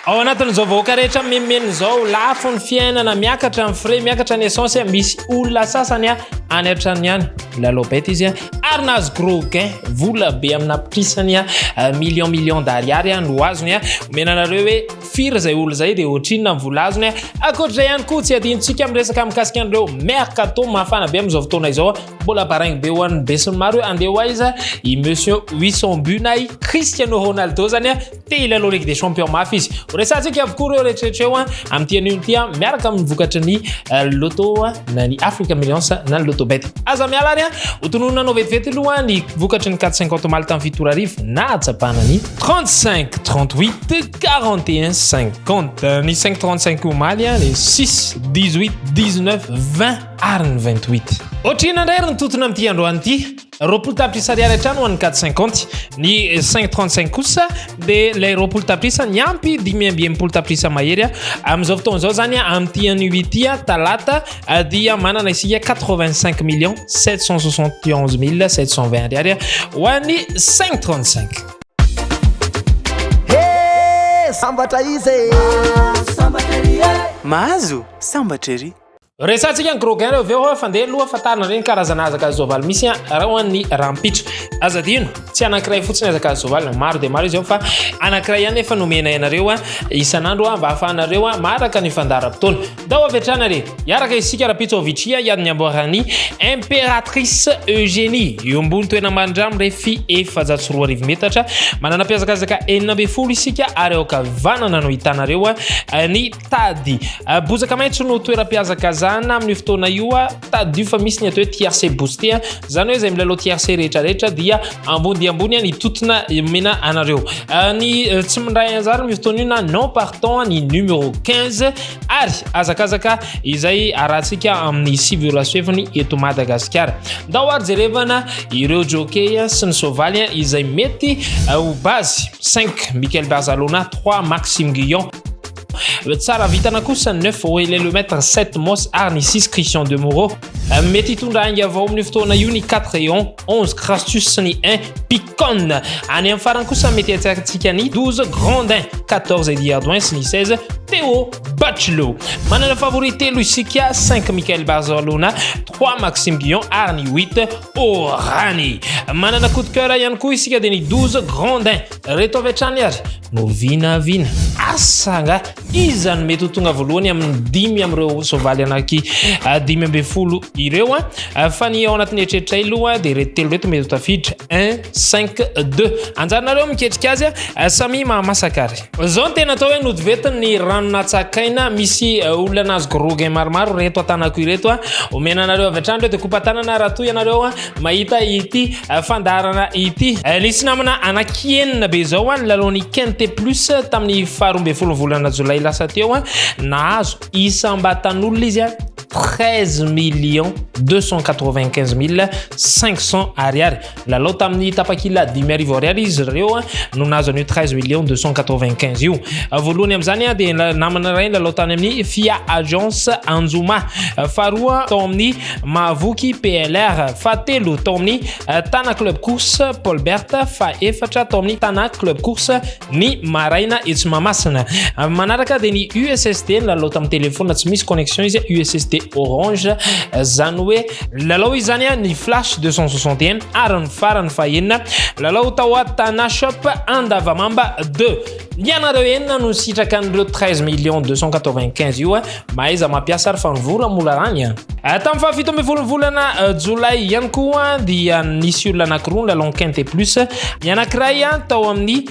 ao anatin'izao vahoaka rehetra memen'izao lafo ny fiainana miakatra ny frais miakatra ny essence misy olona sasany any atrany ihany lalobety izy ary nazy gros gain vola be amina prisany million d'ariary no azony omena anareo hoe firy zay olo zay dia ohatrinona ny vola azony akoatr'izay ihany koa tsy adinontsika amin'ny resaka mikasika an'ireo mercato mafana be amin'izao fotoana izao mbola baraigny be ho an'ny be sy ny maro andeha ho aiza i monsieur 800 but na i Cristiano Ronaldo zany te ilalo Ligue des Champions mafy izy resantsika avokoa reo rehetrarehetra eo amin'ny tian'io tia miaraka amin'ny vokatra ny loto na ny Africa Millions na ny loto bet aza miala ary hotonona anao vetivety aloha ny vokatra ny 450 maly tamin'ny fitoro arivo na atsapana ny 35 38 41 50 ny 535 omaly ny 6 18 19 20 ary ny 28 ohatrina indray ny totona amin'ity androany ity roapolo tapitrisa ariary hatrany ho an'ny 450 ny 535 kosa dia ilay roapolo tapitrisa ny ampy 5 tapitrisa mahery amin'izao fotoana izao zany amin'ity an'io ity talata dia manana isika 85 millions 771 720 ariary ho an'ny 535 sambatra izy mahazo sambatra ery resantsika ny gros gain reo aveo fandeha aloha fatarina reny karazana azaka zovaly misy raha hoan'ny rampitra aza dino tsy anankiray fotsiny azaka zovaly maro dia maro izy ao fa anankiray ihany efa nomena ianareo isan'andro mba ahafahanareo maraka ny fandaharam-potoana dao avetrana re iaraka isika Rapitsovitria iady ny amboarany Impératrice Eugénie io ambony toena mandramo refi efajato roa arivo metatra manana mpiazakazaka 40 isika ary aokavanana no hitanareo ny tady bozaka maitso no toeram-piazakazana amin'ny fotoana io tady io fa misy ny atao hoe tiercé boosté zany hoe zay milalao tiercé rehetrarehetra dia ambony dia ambony ny totona mena anareo ny tsy mindray anjara amin'ny fotoana io na non partant ny numéro 15 ary azakazaka izay arahantsika amin'ny civilisation eto Madagasikara ndao ary jerevana ireo jockey sy ny sovaly izay mety ho base 5 Michael Barzalona 3 Maxime Guillon tsara vitana kosa 9 Aurélien Lemaître 7 Mos Arni 6 Christian de Moreau mety hitondra ainga avao amin'ny fotoana io ny 4 Eon 11 Crastus ny 1 Picon any amin'ny farany kosa mety atsakantsika ny 12 Grandin 14 Ediardouin sy ny 16 Théo Bachelot manana favorité lo isika 5 Michael Barzalona 3 Maxime Guillon ary ny 8 Orani manana coup de cœur ihany koa isika dia ny 12 Grandin reto avy hatrany ary no vinavina asanga izany mety ho tonga voalohany amin'ny 10 amin'ireo sovaly anaky 10 ireo fa ny ao anatin'ny eritreritray aloha dia reto telo reto mety ho tafiditra 1 5 2 anjaranareo miketrika azy samy mahamasakary zao ny tena atao hoe notivetiny ny ranonatsakaina misy olona anazy gros gain maromaro reto atanako ireto omena anareo avy hatrany reo dia kopatanana raha toy ianareo mahita ity fandarana ity nisy namana anakienina be zao lalony Quinte Plus tamin'ny 12 volana jolay lasa teo nahazo isambatan'olona izy 13 295 500 ariary lalao tamin'ny tapakila 10 ariary izy reo no nahazo an'io 13 295 io voalohany amin'izany dia namana ray lalao tany amin'ny Fia Agence Anjuma faharoa tao amin'ny Mahavoky PLR fahatelo tao amin'ny Tana Club Course Paul Berta fahaefatra tao amin'ny Tana Club Course ny Maraina etsy Mamasina manaraka dia ny USSD lalao tamin'ny telefona tsy misy connexion izy USSD Orange zany hoe lalao izy zany ny Flash 261 ary ny farany fahenina lalao tao Tana Shop Andavamamba 2 ianareo enina no sitraka an'ireo 13 295 io mahaiza mampiasa ary fanivora mola rany tamin'ny fahafito amby volana jolay ihany koa dia nisy olona anankiroa lalao Quinte Plus ny anankiray tao amin'ny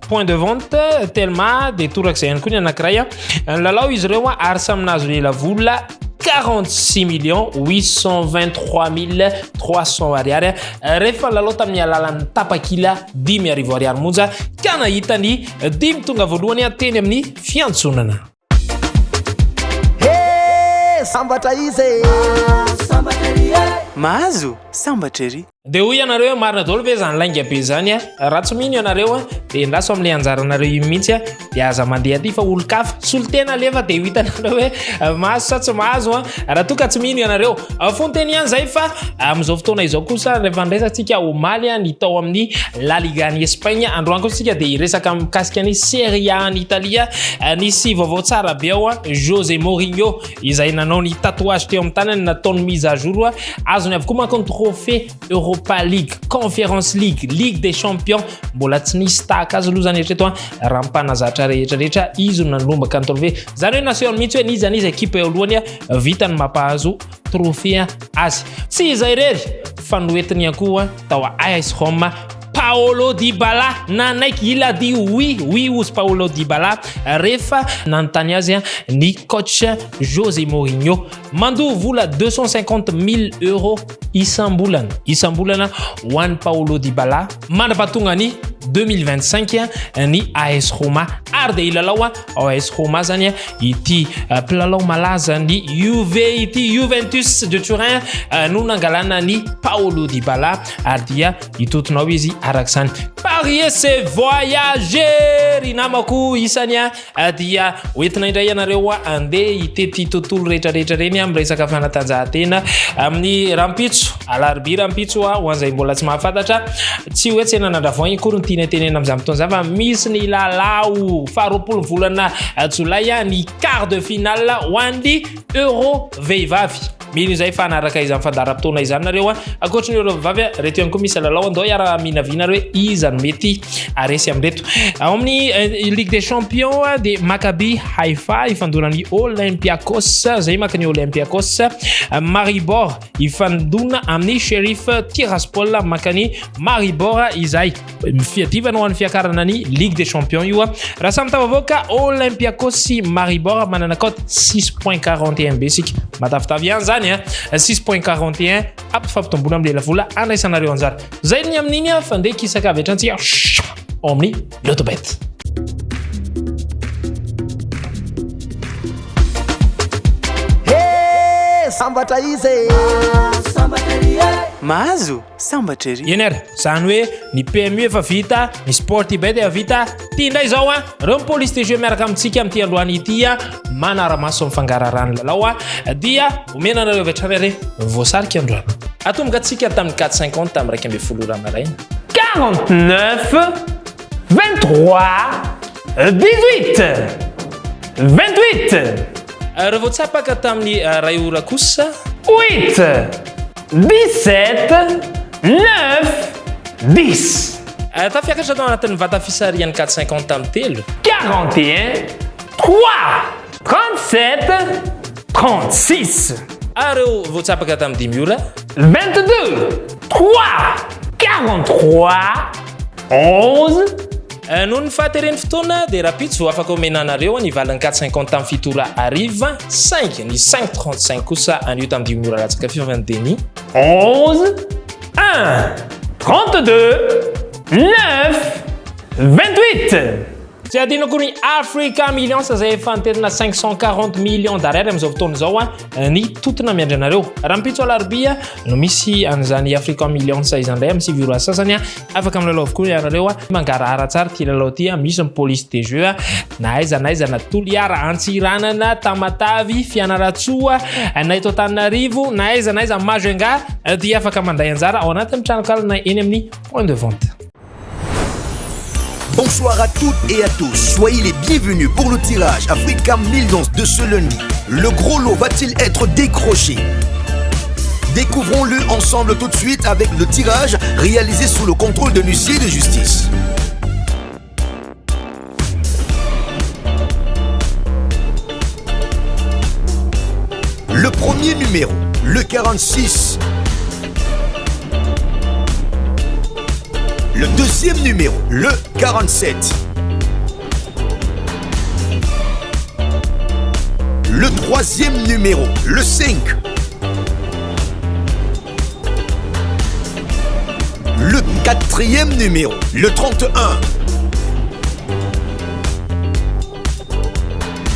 point de vente Telma dia torak'izay ihany koa ny anankiray lalao izy ireo ary samy nahazo lela vola 46 823 300 ariary rehefa lalao tamin'ny alalan'ny tapakila 10 ariary monja ka nahita ny 10 tonga voalohany teny amin'ny fiantsonana sambatra izy mahazo sambatra ery dia hoy ianareo marina daholo ve zany lainga be zany a raha tsy mino ianareo dia endaso amin'ilay anjaranareo io mihitsy dia aza mandeha aty fa olo-kafa solitena alefa dia hitanareo hoe mahazo sa tsy mahazo raha toa ka tsy mino ianareo fonteny ihany zay fa amin'izao fotoana izao kosa rehefa ndraisantsika omaly ny tao amin'ny La Liga ny Espagne androany kosa tsika dia resaka mikasika ny Serie A ny Italia nisy vaovao tsara be ao José Mourinho izay nanao ny tatouage teo amin'ny tanany nataony mise à jour azony avokoa manko ny trophée Europa League, Conference League, Ligue des Champions mbola tsy nisy tahaka azy aloha zany eritreto raha mpanazatra rehetrarehetra izy no nanomboka ny trophée zany hoe naseho mihitsy hoe niza niza ekipa eo alohany vitany mampahazo trophée azy tsy izay rery fa noentiny akoha tao AS Roma Paolo Dybala nanaiky il a dit oui ozy Paolo Dybala rehefa nanontany azy ny coach José Mourinho mandoa vola 250 000 euros isambolana ho an'ny Paolo Dybala mandrapahatonga ny 2025 ny AS Roma ary dia ilalao AS Roma zany ity mpilalao malaza ny Juventus de Turin no nangalana ny Paolo Dybala ary dia itotonao izy arak'izany parier c'est voyager namako isany dia hoentina indray ianareo andeha hitety tontolo rehetrarehetra reny amin'ny resaka fanatanjahantena amin'ny rampitso alarobia rampitso ho an'izay mbola tsy mahafantatra tsy hoe tsena nandravoagny akory ny tiana tenena amin'izany fotoana zany fa misy ny lalao faharoapolo volana jolay ny quart de finale ho an'ny Euro vehivavy mino izay fa anaraka izany fandaram-potoana izany nareo ankoatra ny Euro vehivavy reto ihany koa misy lalao andao iara minavinareo hoe iza no mety aresy amin'reto ao amin'ny Ligue des Champions de Maccabi Haifa ifandonan'ny Olympiakos zay maka ny Olympiakos Maribor ifandona amin'ny Sheriff Tiraspol maka ny Maribor izay fiadivana ho an'ny fiakarana ny Ligue des Champions io raha samy tavavoaka Olympiakos sy Maribor manana cote 6.41 besika matavitavy ihany zany 6.41 ampifampitomboana amin'ny lelavola andraisanareo anjara zay ny amin'igny fa ndeha kisaka avy atrantsika ao amin'ny Lotobet. Sambatra izy mahazo sambatra ery eny ary zany hoe ny PMU efa vita ny Sportbet efa vita ty indray zao reo ny police de jeu miaraka amintsika amin'ity androany ity manaramaso mifangararany lalao dia omena anareo avy hatrany ary voasarika androany atomboka atsika tamin'ny 450 tamin'ny raika amby folo ora maraina 49 23 18 28 rehefa voatsapaka tamin'ny ray ora kosa 8 17 9 10 tafiakatra tao anatin'ny vata fisarian'ny 450 tamin'ny telo 41 3 37 36 areo voatsapaka tamin'ny 10 ora 22 3 43 11 noho ny fahatereny fotoana dia rapitso afaka omenanareo ny valan'ny 450 tamin'ny fito ora ariva 5 ny 535 kosa anio tamin'ny 10 ora latsaka fifavany deni 11 1 32 9 28 tsy adinako ny Africa Millions zay efa niterina 540 millions d'ariary amin'izao fotoana izao ny totona miandranareo raha mipitso alarobia no misy an'izany Africa Millions izandray amin'ny sivy ora sasany afaka amin'ny lalao avokoa ianareo mangarahara tsara ty lalao ty misy ny police de jeu na aiza na toliara antsiranana tamatavy fianaratsoa na eto Antananarivo na aiza Majunga dia afaka manday anjara ao anatin'ny tranokalana eny amin'ny point de vente. Bonsoir à toutes et à tous, soyez les bienvenus pour le tirage Africa Millions de ce lundi. Le gros lot va-t-il être décroché? Découvrons-le ensemble tout de suite avec le tirage réalisé sous le contrôle de l'huissier de justice. Le premier numéro, le 46. Le deuxième numéro, le 47. Le troisième numéro, le 5. Le quatrième numéro, le 31.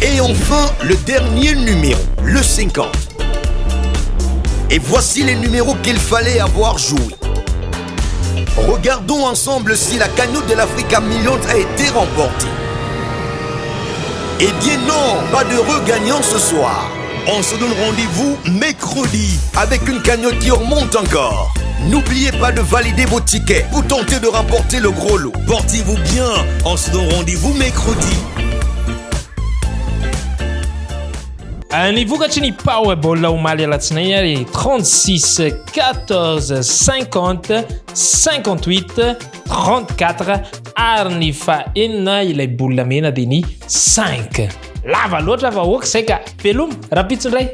Et enfin, le dernier numéro, le 50. Et voici les numéros qu'il fallait avoir joués. Regardons ensemble si la cagnotte de l'Africa Millions a été remportée. Eh bien non, pas de regagnant ce soir. On se donne rendez-vous mercredi avec une cagnotte qui remonte encore. N'oubliez pas de valider vos tickets pour tenter de remporter le gros lot. Portez-vous bien, on se donne rendez-vous mercredi. Nivoaka ny Powerball omaly alatsinainy ary 36 14 50 58 34 ary ny fahenina ilay bola mena dia ny 5 lava loatra vahoaka zay ka veloma rapitsindray.